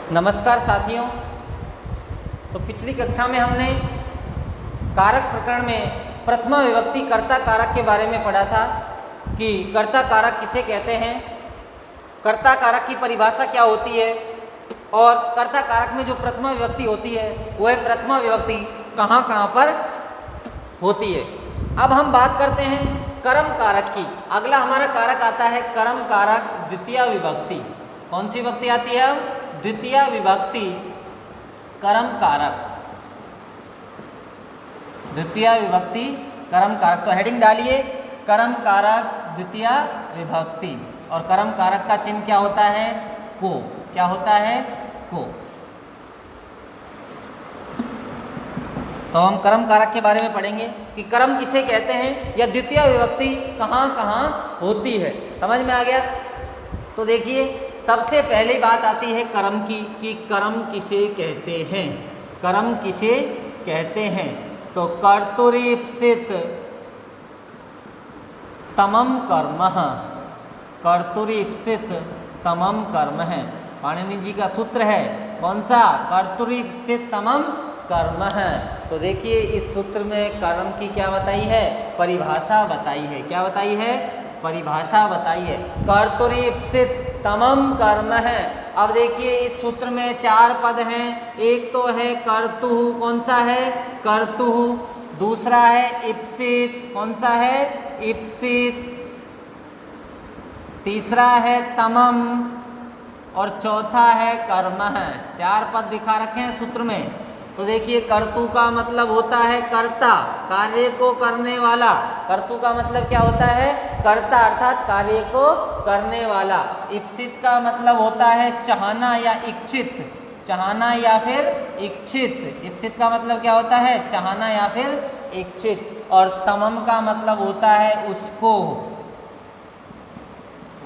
नमस्कार साथियों। तो पिछली कक्षा में हमने कारक प्रकरण में प्रथमा विभक्ति कर्ता कारक के बारे में पढ़ा था कि कर्ता कारक किसे कहते हैं, कर्ता कारक की परिभाषा क्या होती है और कर्ता कारक में जो प्रथमा विभक्ति होती है वह प्रथमा विभक्ति कहाँ कहाँ पर होती है। अब हम बात करते हैं कर्म कारक की। अगला हमारा कारक आता है कर्म कारक द्वितीय विभक्ति। कौन सी विभक्ति आती है? द्वितीय विभक्ति कर्म कारक, द्वितीय विभक्ति कर्म कारक। तो हेडिंग डालिए कर्म कारक द्वितीय विभक्ति। और कर्म कारक का चिन्ह क्या होता है? को। क्या होता है? को। तो हम कर्म कारक के बारे में पढ़ेंगे कि कर्म किसे कहते हैं या द्वितीय विभक्ति कहाँ कहाँ होती है। समझ में आ गया? तो देखिए, सबसे पहली बात आती है कर्म की कि कर्म किसे कहते हैं। कर्म किसे कहते हैं? तो कर्तुरीप्सित तमम कर्मः, कर्तुरीप्सित तमम कर्म है। पाणिनि जी का सूत्र है कौन सा? कर्तुरीप्सित तमम कर्म है। तो देखिए इस सूत्र में कर्म की क्या बताई है? परिभाषा बताई है। क्या बताई है? परिभाषा बताई है। कर्तुरीप्सित तमम कर्म है। अब देखिए इस सूत्र में चार पद हैं। एक तो है कर्तुः, कौन सा है? कर्तुः। दूसरा है इप्सित, कौन सा है? इप्सित। तीसरा है तमम और चौथा है कर्म है। चार पद दिखा रखे हैं सूत्र में। तो देखिए कर्तु का मतलब होता है कर्ता, कार्य को करने वाला। कर्तु का मतलब क्या होता है? कर्ता अर्थात कार्य को करने वाला। इप्सित का मतलब होता है चाहना या इच्छित, चाहना या फिर इच्छित। इप्सित का मतलब क्या होता है? चाहना या फिर इच्छित। और तमम का मतलब होता है उसको,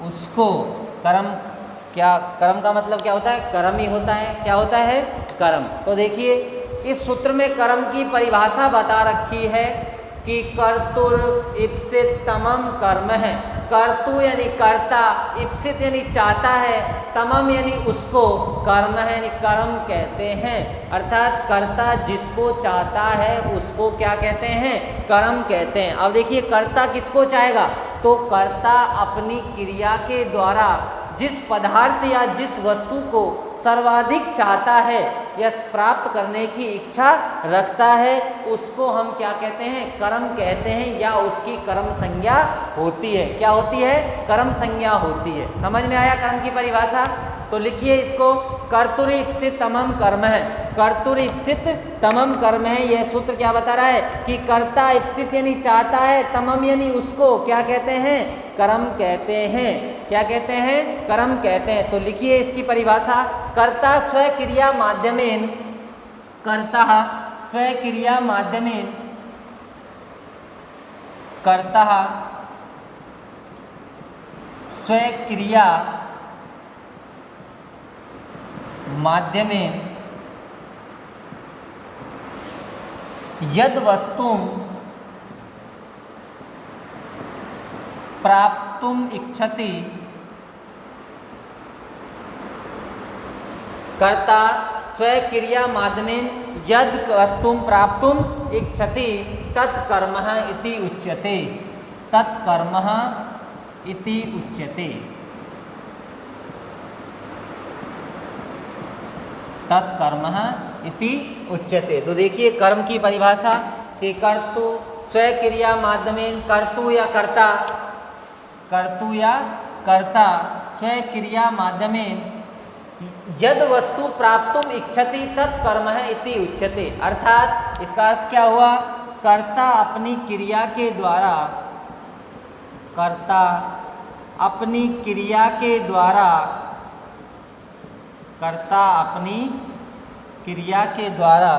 उसको। कर्म क्या, कर्म का मतलब क्या होता है? कर्म ही होता है। क्या होता है? कर्म। तो देखिए इस सूत्र में कर्म की परिभाषा बता रखी है कि कर्तुर इप्सित तमम कर्म है। कर्तु यानी कर्ता, इप्सित यानी चाहता है, तमम यानी उसको, कर्म है यानी कर्म कहते हैं। अर्थात कर्ता जिसको चाहता है उसको क्या कहते हैं? कर्म कहते हैं। अब देखिए कर्ता किसको चाहेगा? तो कर्ता अपनी क्रिया के द्वारा जिस पदार्थ या जिस वस्तु को सर्वाधिक चाहता है या प्राप्त करने की इच्छा रखता है उसको हम क्या कहते हैं? कर्म कहते हैं या उसकी कर्म संज्ञा होती है। क्या होती है? कर्म संज्ञा होती है। समझ में आया कर्म की परिभाषा? तो लिखिए इसको, कर्तुरीप्सित तमम कर्म है। कर्तुरीप्सित तमम कर्म है। यह सूत्र क्या बता रहा है कि कर्ता इप्सित यानी चाहता है, तमम यानी उसको क्या कहते हैं? कर्म कहते हैं। क्या कहते हैं? कर्म कहते हैं। तो लिखिए इसकी परिभाषा, कर्ता स्वक्रिया माध्यमेन, कर्ता स्वक्रिया माध्यमेन, कर्ता स्वक्रिया माध्यमेन यद वस्तुं प्राप्तुम इच्छति, कर्ता स्वक्रिया माध्यमेन यद वस्तुं प्राप्तुम इच्छति तत्कर्मः इति उच्यते। तत्कर्मः इति उच्यते। तत्कर्मः इति उच्यते। तो देखिए कर्म की परिभाषा कि कर्तु स्वक्रिया माध्यमेन, कर्तु या कर्ता, कर्तु या कर्ता स्वक्रिया माध्यमेन यद वस्तु प्राप्तुम इच्छति तत्कर्मः इति उच्यते। अर्थात इसका अर्थ क्या हुआ? कर्ता अपनी क्रिया के द्वारा, कर्ता अपनी क्रिया के द्वारा, कर्ता अपनी क्रिया के द्वारा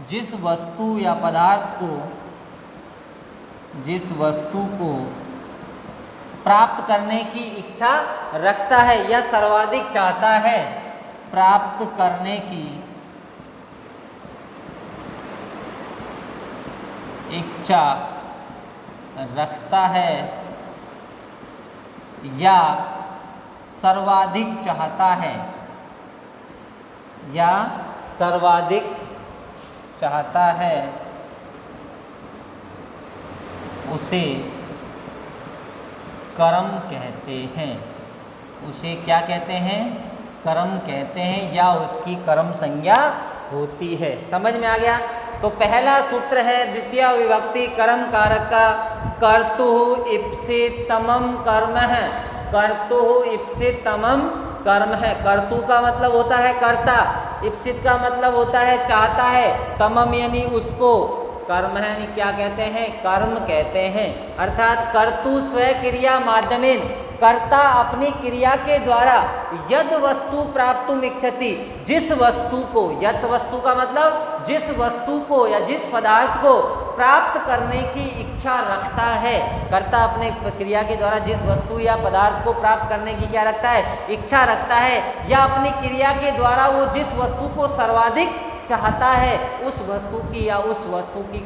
जिस वस्तु या पदार्थ को, जिस वस्तु को प्राप्त करने की इच्छा रखता है या सर्वाधिक चाहता है, प्राप्त करने की इच्छा रखता है या सर्वाधिक चाहता है, या सर्वाधिक चाहता है उसे कर्म कहते हैं। उसे क्या कहते हैं? कर्म कहते हैं या उसकी कर्म संज्ञा होती है। समझ में आ गया? तो पहला सूत्र है द्वितीय विभक्ति कर्म कारक का, कर्तुः इप्सितमं कर्म है। कर्तुः इप्सितमं कर्म है। कर्तु का मतलब होता है कर्ता, इप्सित का मतलब होता है चाहता है, तमम यानी उसको, कर्म है यानी क्या कहते हैं? कर्म कहते हैं। अर्थात कर्तु स्व क्रिया माध्यमेन, कर्ता अपनी क्रिया के द्वारा यद वस्तु प्राप्तुम इच्छति, जिस वस्तु को, यत वस्तु का मतलब जिस वस्तु को या जिस पदार्थ को प्राप्त करने की इच्छा रखता है। कर्ता अपने क्रिया के द्वारा जिस वस्तु या पदार्थ को प्राप्त करने की क्या रखता है? इच्छा रखता है, या अपनी क्रिया के द्वारा वो जिस वस्तु को सर्वाधिक चाहता है, उस वस्तु की या उस वस्तु की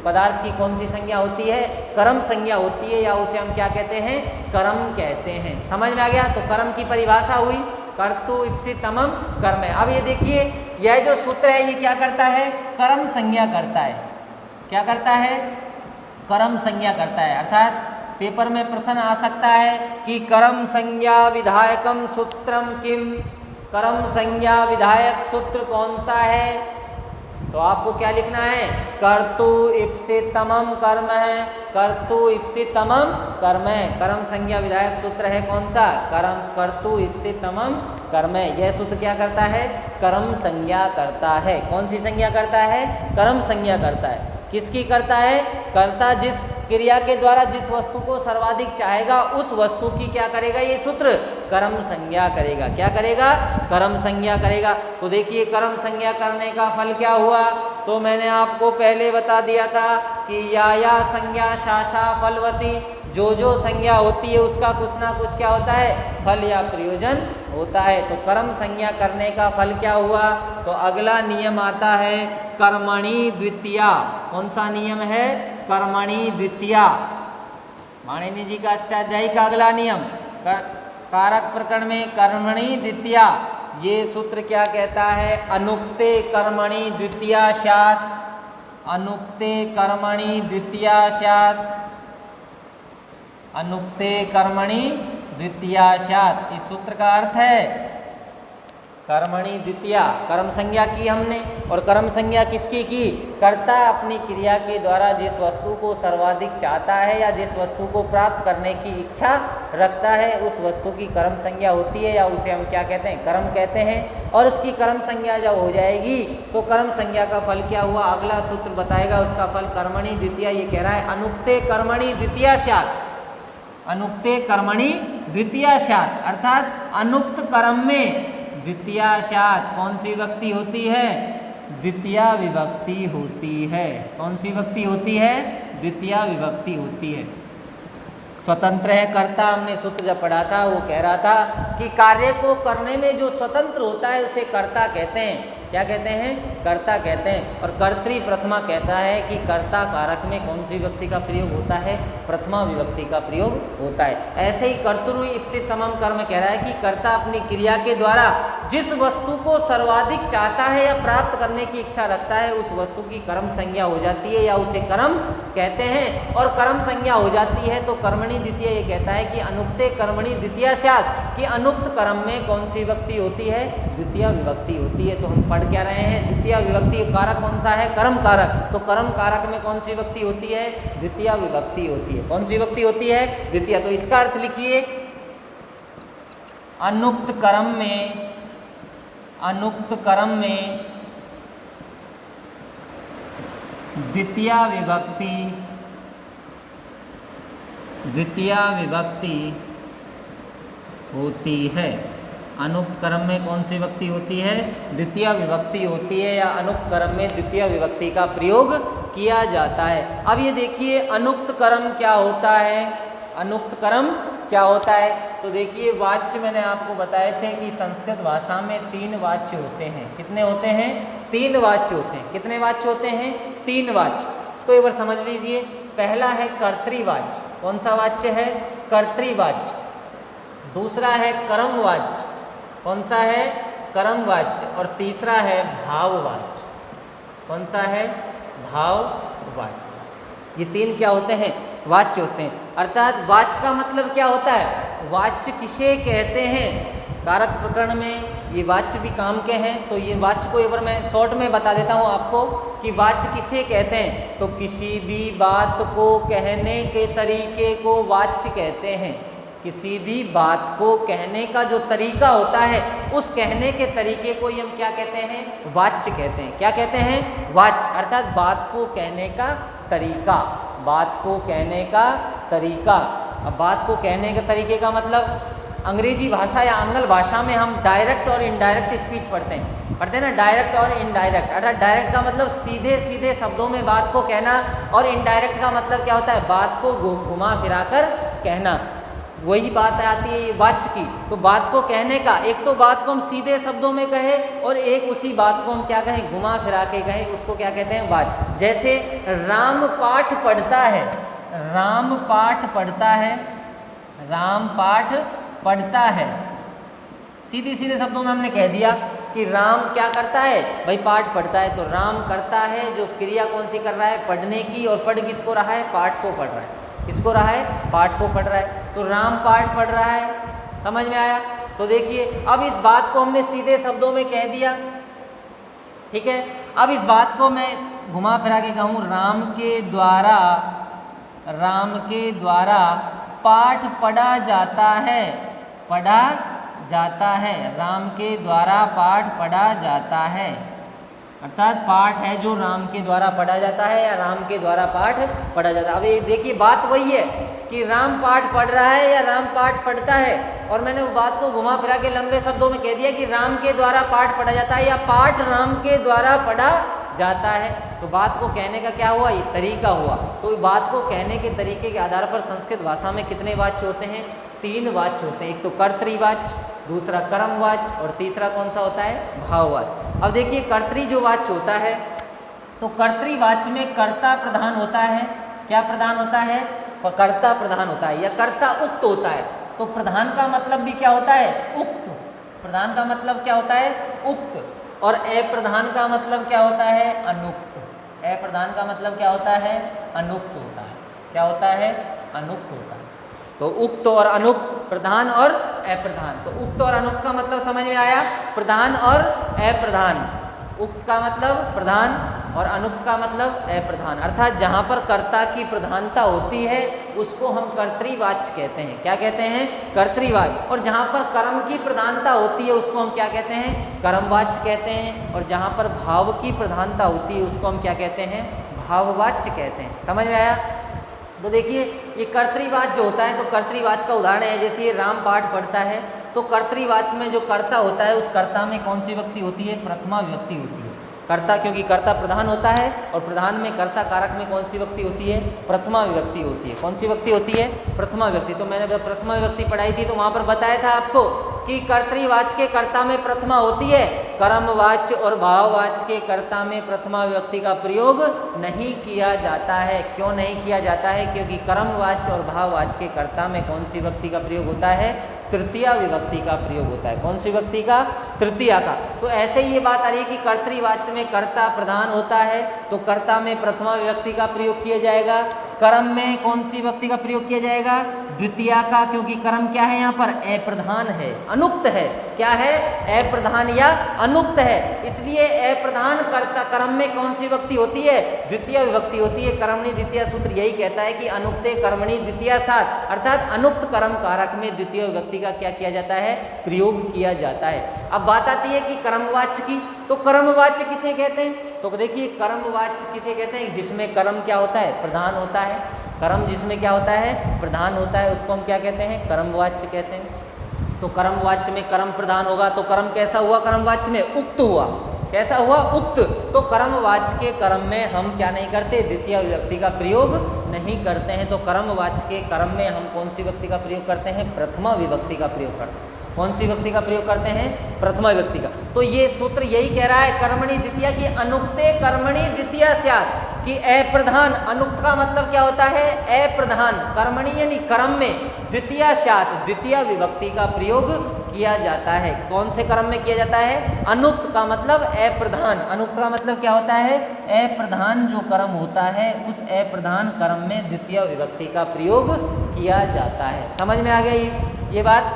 पदार्थ की कौन सी संज्ञा होती है? कर्म संज्ञा होती है, या उसे हम क्या कहते हैं? कर्म कहते हैं। समझ में आ गया? तो कर्म की परिभाषा हुई कर्तु इप्सितमं कर्म है। अब ये देखिए, यह जो सूत्र है ये क्या करता है? कर्म संज्ञा करता है। क्या करता है? कर्म संज्ञा करता है। अर्थात पेपर में प्रश्न आ सकता है कि कर्म संज्ञा विधायकम सूत्रम किम, कर्म संज्ञा विधायक सूत्र कौन सा है? तो आपको क्या लिखना है? कर्तु इप्सितमं कर्म है। कर्तु इप्सितमं कर्म है। कर्म संज्ञा विधायक सूत्र है कौन सा? कर्म कर्तु इप्सितमं कर्म है। यह सूत्र क्या करता है? कर्म संज्ञा करता है। कौन सी संज्ञा करता है? कर्म संज्ञा करता है। किसकी करता है? कर्ता जिस क्रिया के द्वारा जिस वस्तु को सर्वाधिक चाहेगा उस वस्तु की क्या करेगा? ये सूत्र कर्म संज्ञा करेगा। क्या करेगा? कर्म संज्ञा करेगा। तो देखिए कर्म संज्ञा करने का फल क्या हुआ? तो मैंने आपको पहले बता दिया था कि या संज्ञा शाशा फलवती, जो संज्ञा होती है उसका कुछ ना कुछ क्या होता है? फल या प्रयोजन होता है। तो कर्म संज्ञा करने का फल क्या हुआ? तो अगला नियम आता है कर्मणि द्वितीया। कौन सा नियम है? कर्मणि द्वितीया। पाणिनि जी का अष्टाध्यायी का अगला नियम कारक प्रकरण में कर्मणि द्वितीया। ये सूत्र क्या कहता है? अनुक्ते कर्मणि द्वितीया स्यात्। अनुक्ते कर्मणि द्वितीया स्यात्। अनुक्ते कर्मणि द्वितीया स्यात्। इस सूत्र का अर्थ है कर्मणि द्वितीया, कर्म संज्ञा की हमने, और कर्म संज्ञा किसकी की? कर्ता अपनी क्रिया के द्वारा जिस वस्तु को सर्वाधिक चाहता है या जिस वस्तु को प्राप्त करने की इच्छा रखता है उस वस्तु की कर्म संज्ञा होती है, या उसे हम क्या कहते हैं? कर्म कहते हैं। और उसकी कर्म संज्ञा जब हो जाएगी तो कर्म संज्ञा का फल क्या हुआ? अगला सूत्र बताएगा उसका फल कर्मणि द्वितीया। ये कह रहा है अनुक्ते कर्मणि द्वितीया स्यात्। अनुक्ते कर्मणि द्वितीया स्यात्, अर्थात अनुक्त कर्म में द्वितीया स्यात् कौन सी विभक्ति होती है? द्वितीया विभक्ति होती है। कौन सी विभक्ति होती है? द्वितीया विभक्ति होती है। स्वतंत्र है कर्ता, हमने सूत्र जब पढ़ा था वो कह रहा था कि कार्य को करने में जो स्वतंत्र होता है उसे कर्ता कहते हैं। क्या कहते हैं? कर्ता कहते हैं। और कर्तृ प्रथमा कहता है कि कर्ता कारक में कौन सी विभक्ति का प्रयोग होता है? प्रथमा विभक्ति का प्रयोग होता है। ऐसे ही कर्तुरु इप्सितमं कर्म कह रहा है कि कर्ता अपनी क्रिया के द्वारा जिस वस्तु को सर्वाधिक चाहता है या प्राप्त करने की इच्छा रखता है उस वस्तु की कर्म संज्ञा हो जाती है या उसे कर्म कहते हैं। और कर्म संज्ञा हो जाती है तो कर्मणि द्वितीया ये कहता है कि अनुक्ते कर्मणि द्वितीया स्यात्, कि अनुक्त कर्म में कौन सी विभक्ति होती है? द्वितीया विभक्ति होती है। तो हम पढ़ क्या रहे हैं? द्वितीया विभक्ति कारक कौन सा है? कर्म कारक। तो कर्म कारक में कौन सी विभक्ति होती है? द्वितीया विभक्ति होती है। कौन सी विभक्ति होती है? द्वितीया। तो इसका अर्थ लिखिए अनुक्त कर्म में, अनुक्त कर्म में द्वितीया विभक्ति, द्वितीया विभक्ति होती है। अनुक्त कर्म में कौन सी विभक्ति होती है? द्वितीया विभक्ति होती है, या अनुक्त कर्म में द्वितीया विभक्ति का प्रयोग किया जाता है। अब ये देखिए अनुक्त कर्म क्या होता है? अनुक्त कर्म क्या होता है? तो देखिए वाच्य मैंने आपको बताए थे कि संस्कृत भाषा में 3 वाच्य होते हैं। कितने होते हैं? 3 वाच्य होते हैं। कितने वाच्य होते हैं? 3 वाच्य। इसको एक बार समझ लीजिए। पहला है कर्तृवाच्य। कौन सा वाच्य है? कर्तृवाच्य। दूसरा है कर्मवाच्य। कौन सा है? कर्मवाच्य और तीसरा है भाववाच्य। कौन सा है? भाववाच्य। ये तीन क्या होते हैं? वाच्य होते हैं। अर्थात वाच्य का मतलब क्या होता है? वाच्य किसे कहते हैं? कारक प्रकरण में ये वाच्य भी काम के हैं, तो ये वाच्य को एक बार मैं शॉर्ट में बता देता हूँ आपको कि वाच्य किसे कहते हैं। तो किसी भी बात को कहने के तरीके को वाच्य कहते हैं। किसी भी बात को कहने का जो तरीका होता है, उस कहने के तरीके को ही हम क्या कहते हैं? वाच्य कहते हैं। क्या कहते हैं? वाच्य। अर्थात बात को कहने का तरीका, बात को कहने का तरीका। अब बात को कहने के तरीके का मतलब अंग्रेजी भाषा या आंग्ल भाषा में हम डायरेक्ट और इनडायरेक्ट स्पीच पढ़ते हैं ना, डायरेक्ट और इनडायरेक्ट। अर्थात डायरेक्ट का मतलब सीधे सीधे शब्दों में बात को कहना, और इनडायरेक्ट का मतलब क्या होता है? बात को घुमा फिरा कर कहना। वही बात आती है वाच्य की। तो बात को कहने का, एक तो बात को हम सीधे शब्दों में कहें और एक उसी बात को हम क्या कहें? घुमा फिरा के कहें, उसको क्या कहते हैं? वाच्य। जैसे राम पाठ पढ़ता है, राम पाठ पढ़ता है, राम पाठ पढ़ता है। सीधे सीधे शब्दों में हमने कह दिया कि राम क्या करता है? भाई पाठ पढ़ता है। तो राम करता है, जो क्रिया कौन सी कर रहा है? पढ़ने की। और पढ़ किसको रहा है? पाठ को पढ़ रहा है। किसको रहा है? पाठ को पढ़ रहा है। तो राम पाठ पढ़ रहा है। समझ में आया? तो देखिए, अब इस बात को हमने सीधे शब्दों में कह दिया, ठीक है। अब इस बात को मैं घुमा फिरा के कहूँ, राम के द्वारा पाठ पढ़ा जाता है, पढ़ा जाता है। राम के द्वारा पाठ पढ़ा जाता है। अर्थात पाठ है जो राम के द्वारा पढ़ा जाता है, या राम के द्वारा पाठ पढ़ा जाता है। अब ये देखिए, बात वही है कि राम पाठ पढ़ रहा है या राम पाठ पढ़ता है, और मैंने वो बात को घुमा फिरा के लंबे शब्दों में कह दिया कि राम के द्वारा पाठ पढ़ा जाता है या पाठ राम के द्वारा पढ़ा जाता है। तो बात को कहने का क्या हुआ? ये तरीका हुआ। तो बात को कहने के तरीके के आधार पर संस्कृत भाषा में कितने वाच्य होते हैं? 3 वाच्य होते हैं। एक तो कर्तृवाच्य, दूसरा कर्मवाच्य, और तीसरा कौन सा होता है? भाववाच्य। अब देखिए, कर्तृ जो वाच्य होता है, तो कर्तृवाच्य में कर्ता प्रधान होता है। क्या प्रधान होता है? कर्ता प्रधान होता है, या कर्ता उक्त होता है। तो प्रधान का मतलब भी क्या होता है? उक्त। प्रधान का मतलब क्या होता है? उक्त। और अप्रधान का मतलब क्या होता है? अनुक्त। अप्रधान का मतलब क्या होता है? अनुक्त होता है। क्या होता है? अनुक्त होता है। तो उक्त और अनुक्त, प्रधान और अप्रधान। तो उक्त और अनुक्त का मतलब समझ में आया? प्रधान और अप्रधान। उक्त का मतलब प्रधान और अनुक्त का मतलब अप्रधान। अर्थात जहाँ पर कर्ता की प्रधानता होती है उसको हम कर्तृवाच्य कहते हैं। क्या कहते हैं? कर्तृवाच्य। और जहाँ पर कर्म की प्रधानता होती है उसको हम क्या कहते हैं? कर्मवाच्य कहते हैं। और जहाँ पर भाव की प्रधानता होती है उसको हम क्या कहते हैं? भाववाच्य कहते हैं। समझ में आया? तो देखिए, ये कर्तृवाच्य जो होता है, तो कर्तृवाच्य का उदाहरण है, जैसे ये राम पाठ पढ़ता है, तो कर्तृवाच्य में जो कर्ता होता है, उस कर्ता में कौन सी विभक्ति होती है? प्रथमा विभक्ति होती है। कर्ता, क्योंकि कर्ता प्रधान होता है, और प्रधान में कर्ता कारक में कौन सी विभक्ति होती है? प्रथमा विभक्ति होती है। कौन सी विभक्ति होती है? प्रथमा विभक्ति। तो मैंने जब प्रथमा विभक्ति पढ़ाई थी तो वहाँ पर बताया था आपको कि कर्तृवाच्य के कर्ता में प्रथमा होती है, कर्मवाच्य और भाववाच्य के कर्ता में प्रथमा विभक्ति का प्रयोग नहीं किया जाता है। क्यों नहीं किया जाता है? क्योंकि कर्मवाच्य और भाववाच्य के कर्ता में कौन सी विभक्ति का प्रयोग होता है? तृतीया विभक्ति का प्रयोग होता है। कौन सी विभक्ति का? तृतीया का। तो ऐसे ही ये बात आ रही है कि कर्तृवाच्य में कर्ता प्रधान होता है, तो कर्ता में प्रथमा विभक्ति का प्रयोग किया जाएगा। कर्म में कौन सी विभक्ति का प्रयोग किया जाएगा? द्वितीया का, क्योंकि कर्म क्या है? यहाँ पर अप्रधान है, अनुक्त है। क्या है? अप्रधान या अनुक्त है। इसलिए अप्रधान कर्ता कर्म में कौन सी विभक्ति होती है? द्वितीय विभक्ति होती है। कर्मणि द्वितीय सूत्र यही कहता है कि अनुक्ते कर्मणि द्वितीया साथ, अर्थात अनुक्त कर्म कारक में द्वितीय विभक्ति का क्या किया जाता है? प्रयोग किया जाता है। अब बात आती है कि कर्मवाच्य की, तो कर्मवाच्य किसे कहते हैं? तो देखिए, कर्मवाच्य किसे कहते हैं? जिसमें कर्म क्या होता है? प्रधान होता है। कर्म जिसमें क्या होता है? प्रधान होता है, उसको हम क्या कहते हैं? कर्मवाच्य कहते हैं। तो कर्मवाच्य में कर्म प्रधान होगा, तो कर्म कैसा हुआ? कर्मवाच्य में उक्त हुआ। कैसा हुआ? उक्त। तो कर्मवाच्य के कर्म में हम क्या नहीं करते? द्वितीय विभक्ति का प्रयोग नहीं करते हैं। तो कर्मवाच्य के कर्म में हम कौन सी विभक्ति का प्रयोग करते हैं? प्रथमा विभक्ति का प्रयोग करते हैं। कौन सी विभक्ति का प्रयोग करते हैं? प्रथमा विभक्ति का। तो ये सूत्र यही कह रहा है, कर्मणि द्वितीया की अनुक्ते कर्मणि द्वितीया स्यात्, कि अप्रधान, अनुक्त का मतलब क्या होता है, अप्रधान, कर्मणि यानी कर्म में द्वितीयाशात, द्वितीय विभक्ति का प्रयोग किया जाता है। कौन से कर्म में किया जाता है, अनुक्त का मतलब अप्रधान, अनुक्त का मतलब क्या होता है, अप्रधान जो कर्म होता है उस अप्रधान कर्म में द्वितीय विभक्ति का प्रयोग किया जाता है। समझ में आ गया ये बात।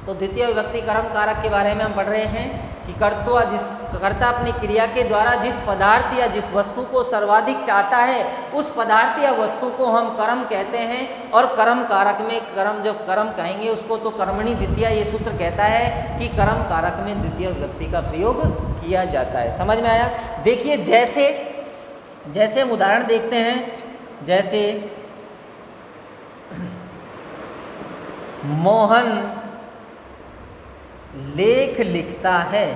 तो द्वितीय विभक्ति कर्म कारक के बारे में हम पढ़ रहे हैं कि कर्ता अपनी क्रिया के द्वारा जिस पदार्थ या जिस वस्तु को सर्वाधिक चाहता है उस पदार्थ या वस्तु को हम कर्म कहते हैं। और कर्म कारक में कर्म, जब कर्म कहेंगे उसको तो कर्मणि द्वितीया, ये सूत्र कहता है कि कर्म कारक में द्वितीय विभक्ति का प्रयोग किया जाता है। समझ में आया। देखिए जैसे हम उदाहरण देखते हैं, जैसे मोहन लेख लिखता है,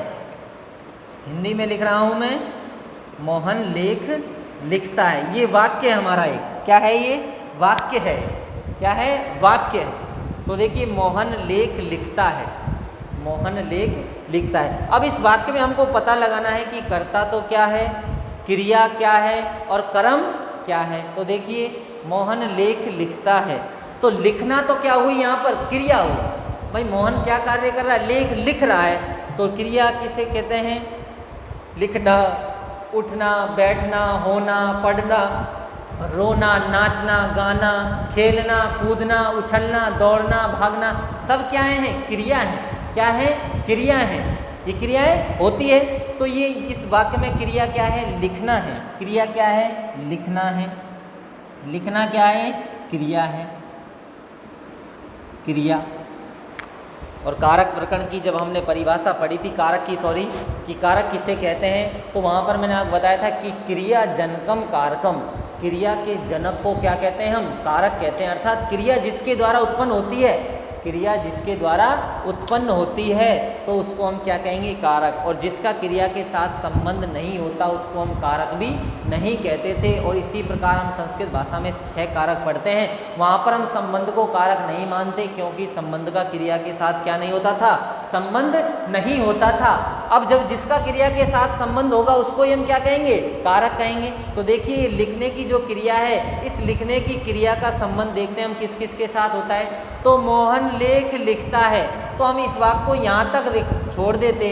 हिंदी में लिख रहा हूं मैं, मोहन लेख लिखता है, ये वाक्य हमारा एक क्या है, ये वाक्य है, क्या है, वाक्य है। तो देखिए मोहन लेख लिखता है, मोहन लेख लिखता है। अब इस वाक्य में हमको पता लगाना है कि कर्ता तो क्या है, क्रिया क्या है और कर्म क्या है। तो देखिए मोहन लेख लिखता है, तो लिखना तो क्या हुई, यहाँ पर क्रिया हुई। भाई मोहन क्या कार्य कर रहा है, लेख लिख रहा है, तो क्रिया किसे कहते हैं, लिखना, उठना, बैठना, होना, पढ़ना, रोना, नाचना, गाना, खेलना, कूदना, उछलना, दौड़ना, भागना, सब क्या हैं, क्रिया हैं। क्या है, क्रिया है, ये क्रियाएं होती है। तो ये इस वाक्य में क्रिया क्या है, लिखना है, क्रिया क्या है, लिखना है, लिखना क्या है, क्रिया है, क्रिया। और कारक प्रकरण की जब हमने परिभाषा पढ़ी थी, कारक की, सॉरी, कि कारक किसे कहते हैं, तो वहाँ पर मैंने आपको बताया था कि क्रिया जनकम कारकम, क्रिया के जनक को क्या कहते हैं, हम कारक कहते हैं। अर्थात क्रिया जिसके द्वारा उत्पन्न होती है, क्रिया जिसके द्वारा उत्पन्न होती है तो उसको हम क्या कहेंगे, कारक। और जिसका क्रिया के साथ संबंध नहीं होता उसको हम कारक भी नहीं कहते थे। और इसी प्रकार हम संस्कृत भाषा में 6 कारक पढ़ते हैं, वहाँ पर हम संबंध को कारक नहीं मानते, क्योंकि संबंध का क्रिया के साथ क्या नहीं होता था, संबंध नहीं होता था। अब जब जिसका क्रिया के साथ संबंध होगा उसको ही हम क्या कहेंगे, कारक कहेंगे। तो देखिए लिखने की जो क्रिया है, इस लिखने की क्रिया का संबंध देखते हैं हम किस किस के साथ होता है। तो मोहन लेख लिखता है, तो हम इस वाक्य को यहाँ तक छोड़ देते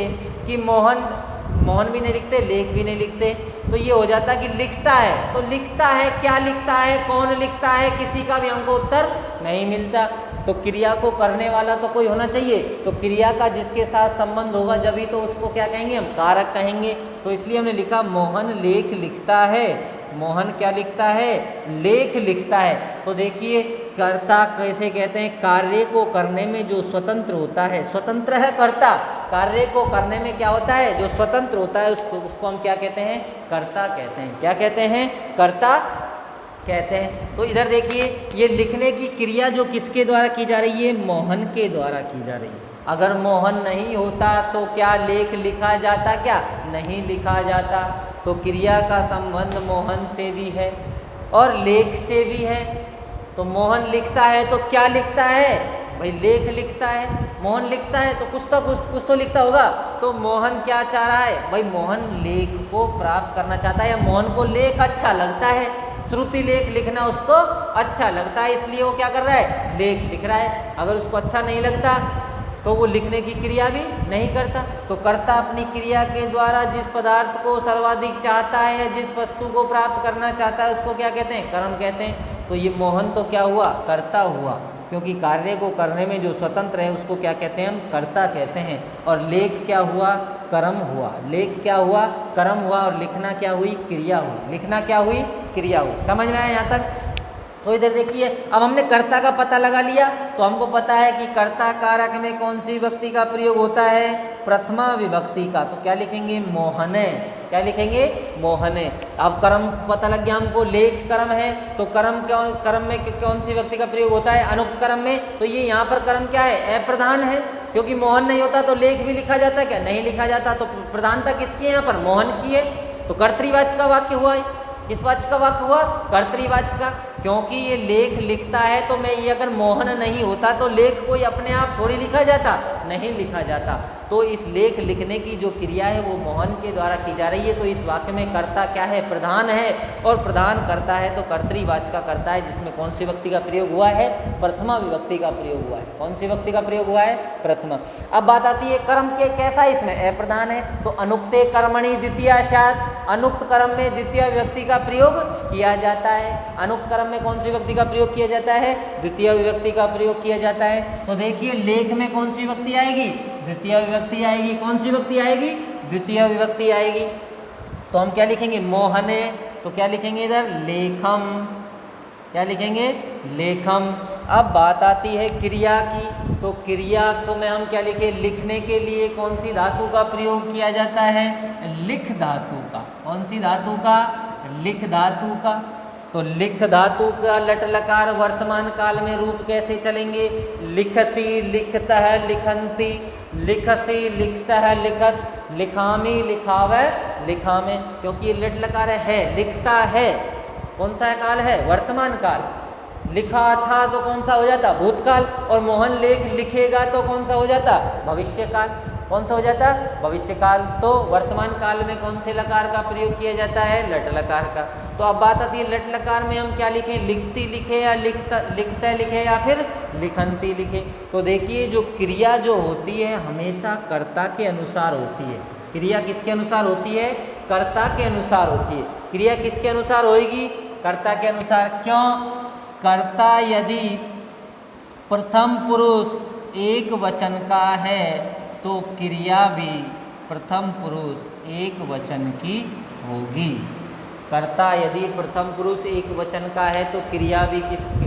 कि मोहन भी नहीं लिखते, लेख भी नहीं लिखते, तो ये हो जाता कि लिखता है। तो लिखता है, क्या लिखता है, कौन लिखता है, किसी का भी हमको उत्तर नहीं मिलता। तो क्रिया को करने वाला तो कोई होना चाहिए, तो क्रिया का जिसके साथ संबंध होगा जब तो उसको क्या कहेंगे, हम कारक कहेंगे। तो इसलिए हमने लिखा मोहन लेख लिखता है, मोहन क्या लिखता है, लेख लिखता है। तो देखिए कर्ता कैसे कहते हैं, कार्य को करने में जो स्वतंत्र होता है, स्वतंत्र है कर्ता, कार्य को करने में क्या होता है, जो स्वतंत्र होता है उसको हम क्या कहते हैं, कर्ता कहते हैं। क्या कहते हैं, कर्ता कहते हैं। तो इधर देखिए ये लिखने की क्रिया जो किसके द्वारा की जा रही है, मोहन के द्वारा की जा रही है। अगर मोहन नहीं होता तो क्या लेख लिखा जाता, क्या नहीं लिखा जाता। तो क्रिया का संबंध मोहन से भी है और लेख से भी है। तो मोहन लिखता है तो क्या लिखता है, भाई लेख लिखता है। मोहन लिखता है तो कुछ तो लिखता होगा। तो मोहन क्या चाह रहा है, भाई मोहन लेख को प्राप्त करना चाहता है, या मोहन को लेख अच्छा लगता है, श्रुति लेख लिखना उसको अच्छा लगता है, इसलिए वो क्या कर रहा है, लेख लिख रहा है। अगर उसको अच्छा नहीं लगता तो वो लिखने की क्रिया भी नहीं करता। तो कर्ता अपनी क्रिया के द्वारा जिस पदार्थ को सर्वाधिक चाहता है या जिस वस्तु को प्राप्त करना चाहता है उसको क्या कहते हैं, कर्म कहते हैं। तो ये मोहन तो क्या हुआ, कर्ता हुआ, क्योंकि कार्य को करने में जो स्वतंत्र है उसको क्या कहते हैं, हम कर्ता कहते हैं। और लेख क्या हुआ, कर्म हुआ। लेख क्या हुआ, कर्म हुआ। और लिखना क्या हुई, क्रिया हुई। लिखना क्या हुई, क्रिया हुई। समझ में आया यहाँ तक। तो इधर देखिए अब हमने कर्ता का पता लगा लिया, तो हमको पता है कि कर्ता कारक में कौन सी विभक्ति का प्रयोग होता है, प्रथमा विभक्ति का। तो क्या लिखेंगे, मोहने। क्या लिखेंगे, मोहने। अब कर्म पता लग गया हमको, लेख कर्म है, तो कर्म में कौन सी विभक्ति का प्रयोग होता है, अनुक्त कर्म में। तो ये यहाँ पर कर्म क्या है, अप्रधान है, क्योंकि मोहन नहीं होता तो लेख भी लिखा जाता, क्या नहीं लिखा जाता। तो प्रधानता किसकी है यहाँ पर, मोहन की है। तो कर्तृवाच्य का वाक्य हुआ है। किस वाच्य का वाक्य हुआ, कर्तृवाच्य का, क्योंकि ये लेख लिखता है। तो मैं ये अगर मोहन नहीं होता तो लेख कोई अपने आप थोड़ी लिखा जाता, नहीं लिखा जाता। तो इस लेख लिखने की जो क्रिया है वो मोहन के द्वारा की जा रही है। तो इस वाक्य में कर्ता क्या है? प्रधान है, और प्रधान करता है तो कर्तृवाचक का करता है, जिसमें कौन सी विभक्ति का प्रयोग हुआ है? प्रथमा विभक्ति का प्रयोग हुआ है। कौन सी विभक्ति का प्रयोग हुआ है? प्रथमा। अब बात आती है कर्म के कैसा इसमें अप्रधान है, तो अनुक्ते कर्मणि द्वितीया स्यात्, अनुक्त कर्म में द्वितीय विभक्ति का प्रयोग किया जाता है। अनुक्त कर्म में कौन सी विभक्ति का प्रयोग किया जाता है? द्वितीय विभक्ति का प्रयोग किया जाता है। तो देखिए लेख में कौन सी विभक्ति आएगी? द्वितीय विभक्ति आएगी। कौन सी विभक्ति आएगी? द्वितीय विभक्ति आएगी। तो हम क्या लिखेंगे? मोहने, तो क्या लिखेंगे इधर? लेखम। क्या लिखेंगे? लेखम। अब बात आती है क्रिया की, तो क्रिया को में हम क्या लिखे? लिखने के लिए कौन सी धातु का प्रयोग किया जाता है? लिख धातु का। कौन सी धातु का? लिख धातु का। तो लिख धातु का लट लकार वर्तमान काल में रूप कैसे चलेंगे? लिखती, लिखतः, लिखंती, लिखसी, लिखतः, लिखत, लिखामी, लिखावे, लिखामे। क्योंकि ये लट लकार है, लिखता है, कौन सा काल है? वर्तमान काल। लिखा था तो कौन सा हो जाता? भूतकाल। और मोहन लेख लिखेगा तो कौन सा हो जाता? भविष्यकाल। कौन सा हो जाता? भविष्यकाल। तो वर्तमान काल में कौन से लकार का प्रयोग किया जाता है? लट लकार का। तो अब बात आती है लट लकार में हम क्या लिखें? लिखती लिखे या लिखते लिखे या फिर लिखंती लिखे। तो देखिए जो क्रिया जो होती है हमेशा कर्ता के अनुसार होती है। क्रिया किसके अनुसार होती है? कर्ता के अनुसार होती है। क्रिया किसके अनुसार होगी? कर्ता के अनुसार। क्यों? कर्ता यदि प्रथम पुरुष एक वचन का है तो क्रिया भी प्रथम पुरुष एक वचन की होगी। कर्ता यदि प्रथम पुरुष एक वचन का है तो क्रिया भी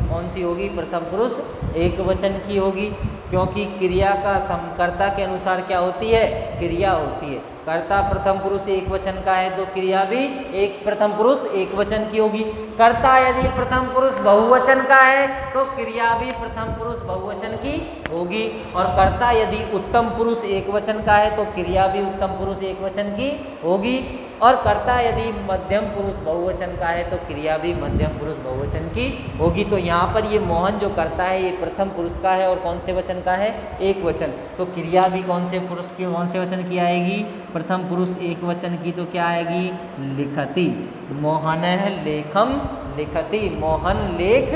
कौन सी होगी? प्रथम पुरुष एक वचन की होगी। क्योंकि क्रिया का कर्ता के अनुसार क्या होती है? क्रिया होती है। कर्ता प्रथम पुरुष एक वचन का है तो क्रिया भी एक प्रथम पुरुष एक वचन की होगी। कर्ता यदि प्रथम पुरुष बहुवचन का है तो क्रिया भी प्रथम पुरुष बहुवचन की होगी। और कर्ता यदि उत्तम पुरुष एक वचन का है तो क्रिया भी उत्तम पुरुष एक वचन की होगी। और कर्ता यदि मध्यम पुरुष बहुवचन का है तो क्रिया भी मध्यम पुरुष बहुवचन की होगी। तो यहाँ पर ये मोहन जो करता है ये प्रथम पुरुष का है और कौन से वचन का है? एक वचन। तो क्रिया भी कौन से पुरुष की, कौन से वचन की आएगी? प्रथम पुरुष एक वचन की। तो क्या आएगी? लिखति। मोहन लेखम लिखति। मोहन लेख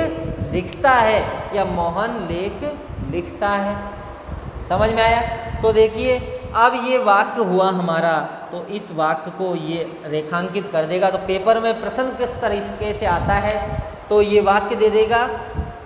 लिखता है या मोहन लेख लिखता है। समझ में आया? तो देखिए अब ये वाक्य हुआ हमारा, तो इस वाक्य को ये रेखांकित कर देगा। तो पेपर में प्रश्न किस तरीके से आता है तो ये वाक्य दे देगा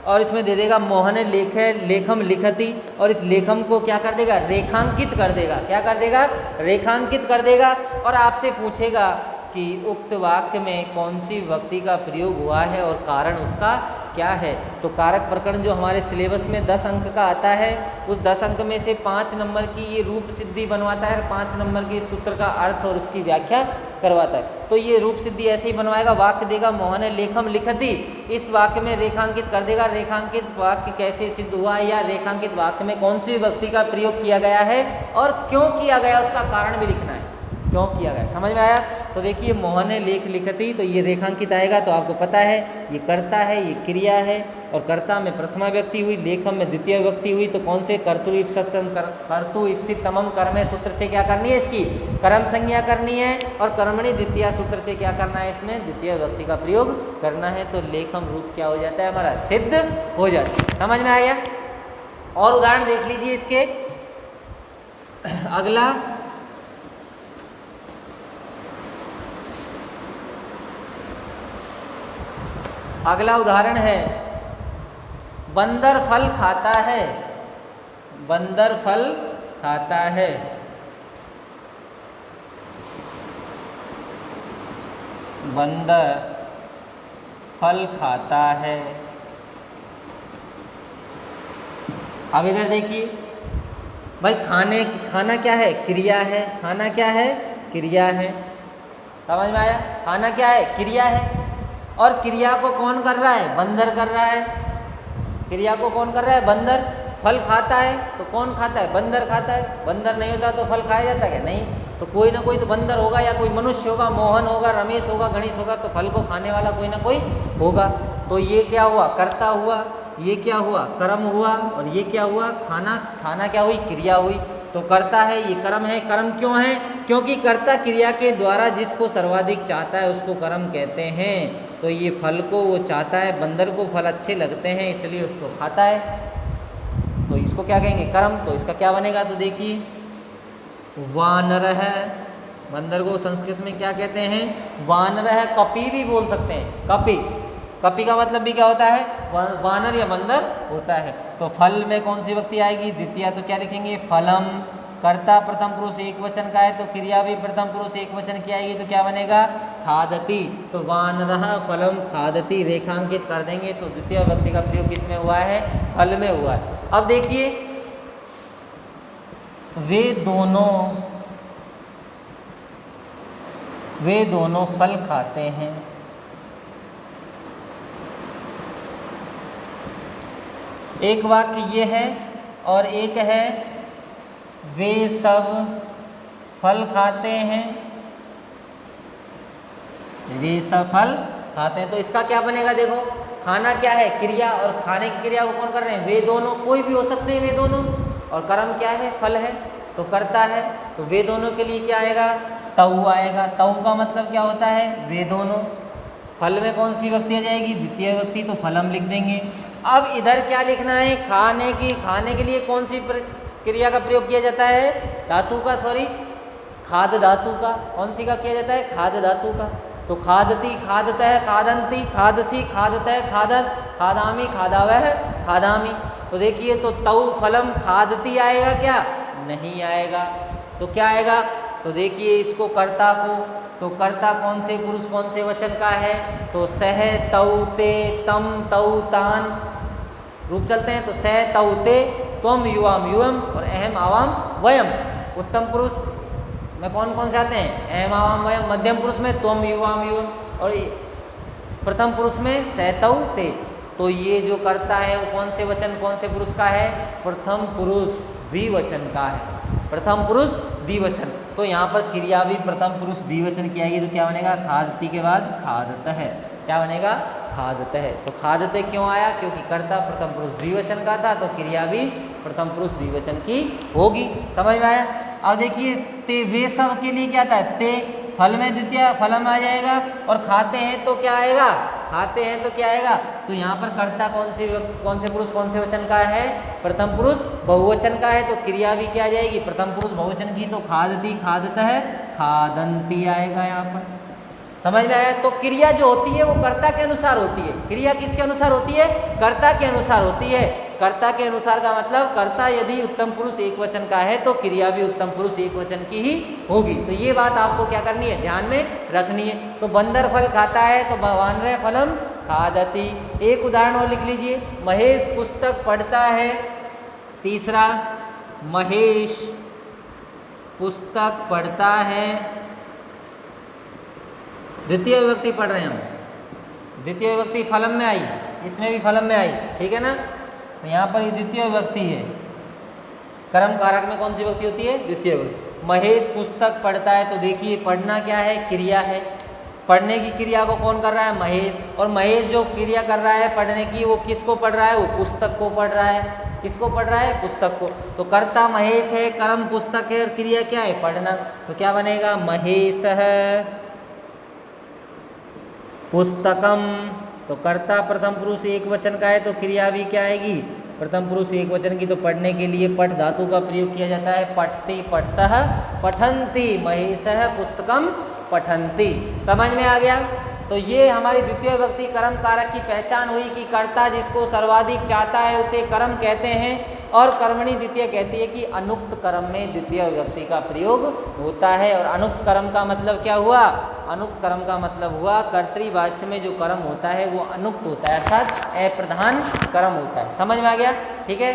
और इसमें दे देगा मोहन लेखे लेखम लिखति, और इस लेखम को क्या कर देगा? रेखांकित कर देगा। क्या कर देगा? रेखांकित कर देगा। और आपसे पूछेगा कि उक्त वाक्य में कौन सी विभक्ति का प्रयोग हुआ है और कारण उसका क्या है। तो कारक प्रकरण जो हमारे सिलेबस में 10 अंक का आता है, उस 10 अंक में से 5 नंबर की ये रूप सिद्धि बनवाता है और 5 नंबर के सूत्र का अर्थ और उसकी व्याख्या करवाता है। तो ये रूप सिद्धि ऐसे ही बनवाएगा। वाक्य देगा मोहन लेखम लिखति, इस वाक्य में रेखांकित कर देगा। रेखांकित वाक्य कैसे सिद्ध हुआ है या रेखांकित वाक्य में कौन सी विभक्ति का प्रयोग किया गया है और क्यों किया गया, उसका कारण भी लिखना है, क्यों किया गया। समझ में आया? तो देखिए मोहन लेख लिखति, तो ये रेखांकित आएगा। तो आपको पता है ये कर्ता है, ये क्रिया है, और कर्ता में प्रथमा व्यक्ति हुई, लेखम में द्वितीय व्यक्ति हुई। तो कौन से कर्तुइप्सितमम कर्म सूत्र से क्या करनी है? इसकी कर्म संज्ञा करनी है। और कर्मणि द्वितीय सूत्र से क्या करना है? इसमें द्वितीय व्यक्ति का प्रयोग करना है। तो लेखम रूप क्या हो जाता है? हमारा सिद्ध हो जाता है। समझ में आ गया? और उदाहरण देख लीजिए इसके। अगला उदाहरण है बंदर फल खाता है। बंदर फल खाता है। बंदर फल खाता है। अब इधर देखिए भाई, खाना क्या है? क्रिया है। खाना क्या है? क्रिया है। समझ में आया? खाना क्या है? क्रिया है। और क्रिया को कौन कर रहा है? बंदर कर रहा है। क्रिया को कौन कर रहा है? बंदर। फल खाता है तो कौन खाता है? बंदर खाता है। बंदर नहीं होता तो फल खाया जाता है? नहीं। तो कोई ना कोई तो बंदर होगा, या कोई मनुष्य होगा, मोहन होगा, रमेश होगा, गणेश होगा, तो फल को खाने वाला कोई ना कोई होगा। तो ये क्या हुआ? कर्ता हुआ। ये क्या हुआ, कर्म हुआ, और ये क्या हुआ, खाना। खाना क्या हुई, क्रिया हुई। तो कर्ता है, ये कर्म है। कर्म क्यों है, क्योंकि कर्ता क्रिया के द्वारा जिसको सर्वाधिक चाहता है उसको कर्म कहते हैं। तो ये फल को वो चाहता है, बंदर को फल अच्छे लगते हैं इसलिए उसको खाता है, तो इसको क्या कहेंगे, कर्म। तो इसका क्या बनेगा, तो देखिए वानरः, बंदर को संस्कृत में क्या कहते हैं, वानरः। कपि भी बोल सकते हैं, कपि। कपि का मतलब भी क्या होता है, वानर या बंदर होता है। तो फल में कौन सी विभक्ति आएगी, द्वितीय। तो क्या लिखेंगे, फलम। कर्ता प्रथम पुरुष एक वचन का है तो क्रिया भी प्रथम पुरुष एक वचन की आएगी, तो क्या बनेगा, खादति। तो वानरः फलम खादति रेखांकित कर देंगे, तो द्वितीय विभक्ति का प्रयोग किसमें हुआ है, फल में हुआ है। अब देखिए वे दोनों फल खाते हैं। एक वाक्य ये है और एक है वे सब फल खाते हैं, वे सब फल खाते हैं। तो इसका क्या बनेगा, देखो खाना क्या है, क्रिया, और खाने की क्रिया को कौन कर रहे हैं, वे दोनों। कोई भी हो सकते हैं वे दोनों। और कर्म क्या है, फल है, तो करता है। तो वे दोनों के लिए क्या आएगा, तऊ आएगा। तऊ का मतलब क्या होता है, वे दोनों। फल में कौन सी विभक्ति आ जाएगी, द्वितीय विभक्ति, तो फलम लिख देंगे। अब इधर क्या लिखना है, खाने के लिए कौन सी क्रिया का प्रयोग किया जाता है, धातु का, सॉरी खाद धातु का। कौन सी का किया जाता है, खाद धातु का। तो खादती, खादतः, खादंती, खादसी, खादतः, खादत, खादामी, खादावह, खादामी। तो देखिए, तो तऊ फलम खादती आएगा क्या, नहीं आएगा। तो क्या आएगा, तो देखिए इसको कर्ता को, तो कर्ता कौन से पुरुष कौन से वचन का है, तो सह तऊ ते तम तऊ तान रूप चलते हैं। तो सह तऊ ते त्वम युवाम युवम और अहम आवाम वयम। उत्तम पुरुष में कौन कौन से आते हैं, अहम आवाम वयम। मध्यम पुरुष में त्वम युवाम युवम, और प्रथम पुरुष में सह तऊ ते। तो ये जो कर्ता है वो कौन से वचन कौन से पुरुष का है, प्रथम पुरुष द्विवचन का है, प्रथम पुरुष द्विवचन। तो यहाँ पर क्रिया भी प्रथम पुरुष द्विवचन की आएगी, तो क्या बनेगा, खादती के बाद खादतः। क्या बनेगा, खादतः। तो खादते क्यों आया, क्योंकि कर्ता प्रथम पुरुष द्विवचन का था, तो क्रिया भी प्रथम पुरुष द्विवचन की होगी। समझ में आया। अब देखिए ते वे सब के लिए क्या था, ते फल में द्वितीय फलम आ जाएगा, और खाते हैं तो क्या आएगा, खाते हैं तो क्या आएगा। तो यहाँ पर कर्ता कौन से पुरुष कौन से वचन का है, प्रथम पुरुष बहुवचन का है, तो क्रिया भी क्या आ जाएगी, प्रथम पुरुष बहुवचन की। तो खादती, खादतः, खादंती आएगा यहाँ पर। समझ में आया। तो क्रिया जो होती है वो कर्ता के अनुसार होती है। क्रिया किसके अनुसार होती है, कर्ता के अनुसार होती है। कर्ता के अनुसार का मतलब, कर्ता यदि उत्तम पुरुष एक वचन का है तो क्रिया भी उत्तम पुरुष एक वचन की ही होगी। तो ये बात आपको क्या करनी है, ध्यान में रखनी है। तो बंदर फल खाता है तो वानरः फलम खादति। एक उदाहरण और लिख लीजिए, महेश पुस्तक पढ़ता है। तीसरा, महेश पुस्तक पढ़ता है। द्वितीय विभक्ति पढ़ रहे हैं हम, द्वितीय विभक्ति फलम में आई, इसमें भी फलम में आई, ठीक है ना। तो यहाँ पर ये द्वितीय विभक्ति है। कर्म कारक में कौन सी विभक्ति होती है, द्वितीय विभक्ति। महेश पुस्तक पढ़ता है, तो देखिए पढ़ना क्या है, क्रिया है। पढ़ने की क्रिया को कौन कर रहा है, महेश। और महेश जो क्रिया कर रहा है पढ़ने की, वो किसको पढ़ रहा है, वो पुस्तक को पढ़ रहा है। किसको पढ़ रहा है, पुस्तक को। तो कर्ता महेश है, कर्म पुस्तक है, और क्रिया क्या है, पढ़ना। तो क्या बनेगा, महेशः पुस्तकम। तो कर्ता प्रथम पुरुष एक वचन का है, तो क्रिया भी क्या आएगी, प्रथम पुरुष एक वचन की। तो पढ़ने के लिए पठ धातु का प्रयोग किया जाता है। पठती, पठतः, पठन्ति, महेशः पुस्तकम पठन्ति। समझ में आ गया। तो ये हमारी द्वितीय विभक्ति कर्म कारक की पहचान हुई कि कर्ता जिसको सर्वाधिक चाहता है उसे कर्म कहते हैं, और कर्मणि द्वितीय कहती है कि अनुक्त कर्म में द्वितीय विभक्ति का प्रयोग होता है। और अनुक्त कर्म का मतलब क्या हुआ, अनुक्त कर्म का मतलब हुआ कर्तृवाच्य में जो कर्म होता है वो अनुक्त होता है, अर्थात अप्रधान कर्म होता है। समझ में आ गया, ठीक है।